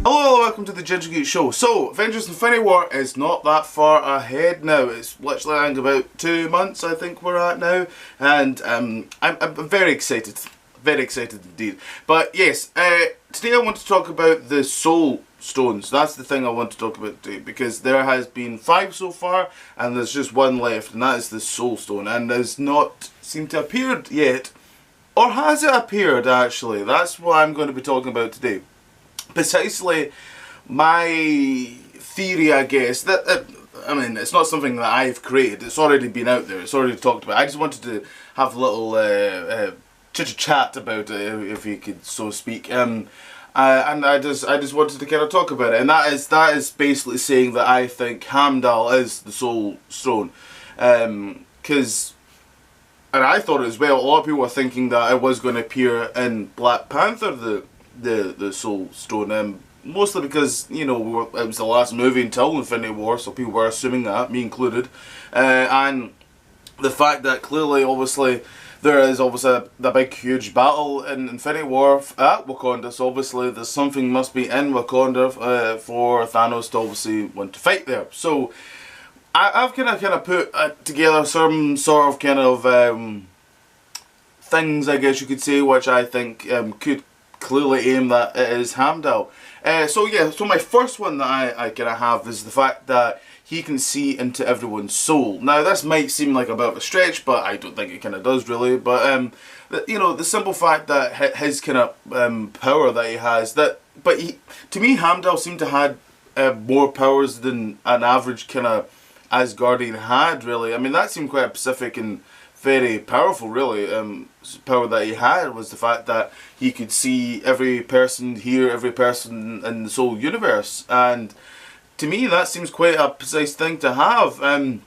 Hello, welcome to the Ginger Geek Show. So, Avengers Infinity War is not that far ahead now. It's literally, I think, about 2 months, I think we're at now. And I'm very excited. Very excited indeed. But yes, today I want to talk about the Soul Stones. That's the thing I want to talk about today. Because there has been 5 so far, and there's just 1 left, and that is the Soul Stone. And has not seemed to have appeared yet. Or has it appeared, actually? That's what I'm going to be talking about today. Precisely my theory, I guess, that I mean, it's not something that I've created. It's already been out there. It's already talked about. I just wanted to have a little chit-chat about it, if you could so speak. And I just wanted to kind of talk about it. And that is basically saying that I think Heimdall is the Soul Stone, because. And I thought as well, a lot of people were thinking that it was going to appear in Black Panther, the Soul Stone, mostly because, you know, it was the last movie until Infinity War, so people were assuming that, me included, and the fact that clearly, obviously, there is obviously the big huge battle in Infinity War at Wakanda, so obviously there's something must be in Wakanda for Thanos to obviously want to fight there. So I've kind of put together some sort of kind of things, I guess you could say, which I think could clearly aim that it is Heimdall. So my first one that I kind of have is the fact that he can see into everyone's soul. Now this might seem like a bit of a stretch, but I don't think it kind of does really. But you know, the simple fact that his kind of power that he has, to me Heimdall seemed to have more powers than an average kind of Asgardian had, really. I mean, that seemed quite specific and very powerful, really. Power that he had was the fact that he could see every person, hear every person in the soul universe, and to me that seems quite a precise thing to have. And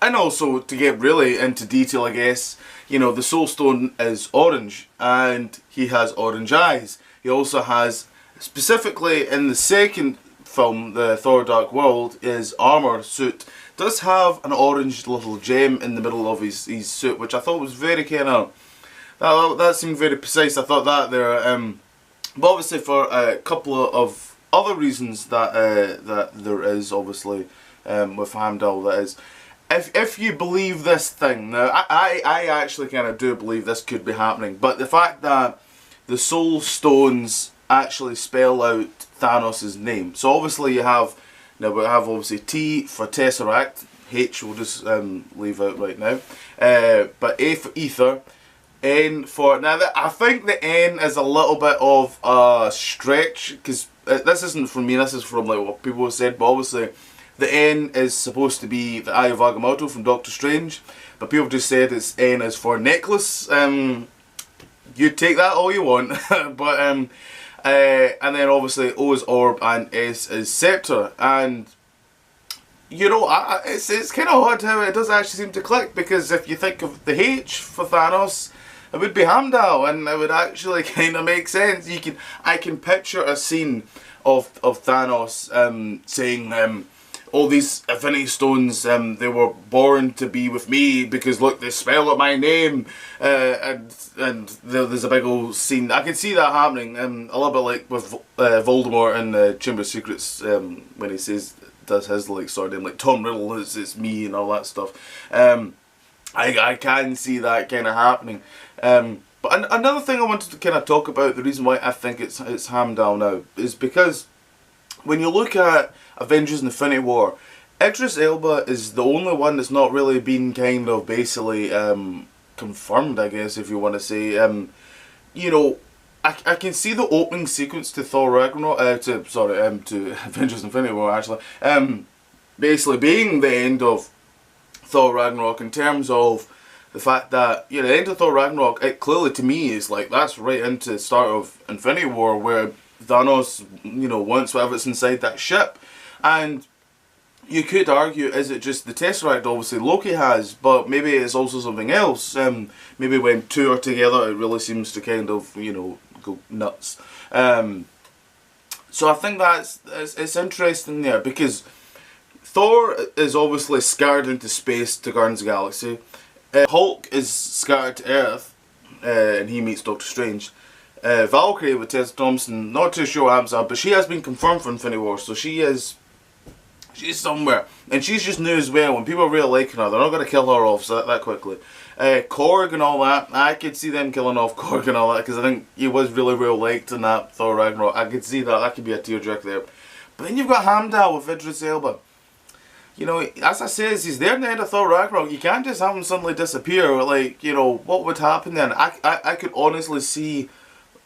also, to get really into detail, I guess, you know, the Soul Stone is orange, and he has orange eyes. He also has, specifically in the second film, the Thor Dark World, his armor suit does have an orange little gem in the middle of his suit, which I thought was very kind of, that seemed very precise. I thought that there, but obviously for a couple of other reasons that that there is, obviously, with Heimdall, that is, if you believe this thing, now I actually kind of do believe this could be happening, but the fact that the Soul Stones actually spell out Thanos' name. So obviously you have, now we have obviously T for Tesseract, H we'll just leave out right now, but A for Ether, N for, now I think the N is a little bit of a stretch, because this isn't from me, this is from like what people have said, but obviously the N is supposed to be the Eye of Agamotto from Doctor Strange, but people just said it's N is for necklace. You take that all you want, but and then obviously O is orb and S is scepter, and you know, it's kind of odd how it does actually seem to click, because if you think of the H for Thanos, it would be Heimdall, and it would actually kind of make sense. I can picture a scene of Thanos saying, all these Infinity Stones, they were born to be with me because look, they spell out my name, and there's a big old scene. I can see that happening, a little bit like with Voldemort in Chamber of Secrets, when he does his like sort of name, like Tom Riddle, it's me and all that stuff. I can see that kind of happening. But another thing I wanted to kind of talk about, the reason why I think it's Heimdall now, is because when you look at Avengers Infinity War, Idris Elba is the only one that's not really been kind of basically confirmed, I guess, if you want to say. You know, I can see the opening sequence to Thor Ragnarok, to Avengers Infinity War, actually, basically being the end of Thor Ragnarok, in terms of the fact that, you know, the end of Thor Ragnarok, it clearly to me is like, that's right into the start of Infinity War, where Thanos, you know, wants whatever's inside that ship. And you could argue, is it just the Tesseract obviously Loki has, but maybe it's also something else. Maybe when two are together, it really seems to kind of, you know, go nuts. So I think it's interesting there, because Thor is obviously scattered into space to Guardians of the Galaxy. Hulk is scattered to Earth, and he meets Doctor Strange. Valkyrie with Tessa Thompson. Not too sure what happens to her, but she has been confirmed for Infinity War, so she's somewhere, and she's just new as well. When people are really liking her, they're not going to kill her off that quickly. Korg and all that, I could see them killing off Korg and all that, because I think he was really well liked in that Thor Ragnarok. I could see that could be a tearjerker there. But then you've got Heimdall with Idris Elba. You know, as I says, he's there in the end of Thor Ragnarok. You can't just have him suddenly disappear. Like, you know, what would happen then? I could honestly see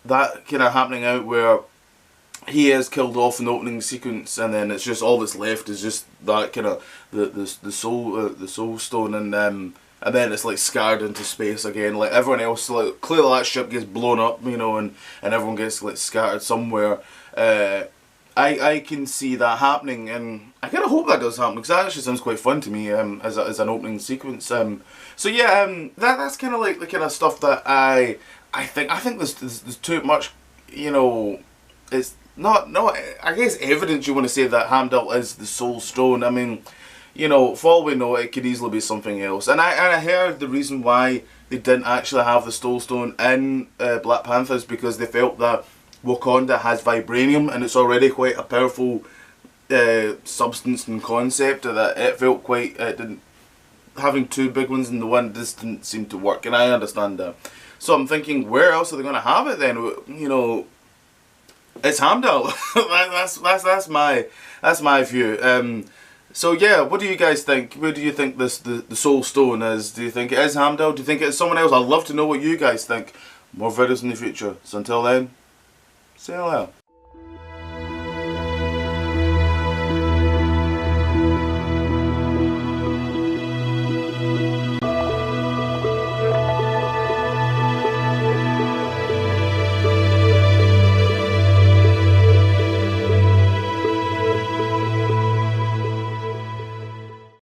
that kind of happening out where he is killed off in the opening sequence, and then it's just all that's left is just that kind of the soul stone, and then it's like scattered into space again. Like everyone else, like clearly that ship gets blown up, you know, and everyone gets like scattered somewhere. I can see that happening, and I kind of hope that does happen, because that actually sounds quite fun to me as an opening sequence. So yeah, that's kind of like the kind of stuff that I think there's too much, you know. It's not I guess evidence you want to say that Heimdall is the Soul Stone. I mean, you know, for all we know, it could easily be something else. And I heard the reason why they didn't actually have the Soul Stone in Black Panther is because they felt that Wakanda has vibranium, and it's already quite a powerful substance and concept, that it felt quite having two big ones in the one just didn't seem to work, and I understand that. So I'm thinking, where else are they going to have it then? You know, it's Heimdall. that's my view. So yeah, what do you guys think? Where do you think the Soul Stone is? Do you think it is Heimdall? Do you think it's someone else? I'd love to know what you guys think. More videos in the future. So until then, see you later.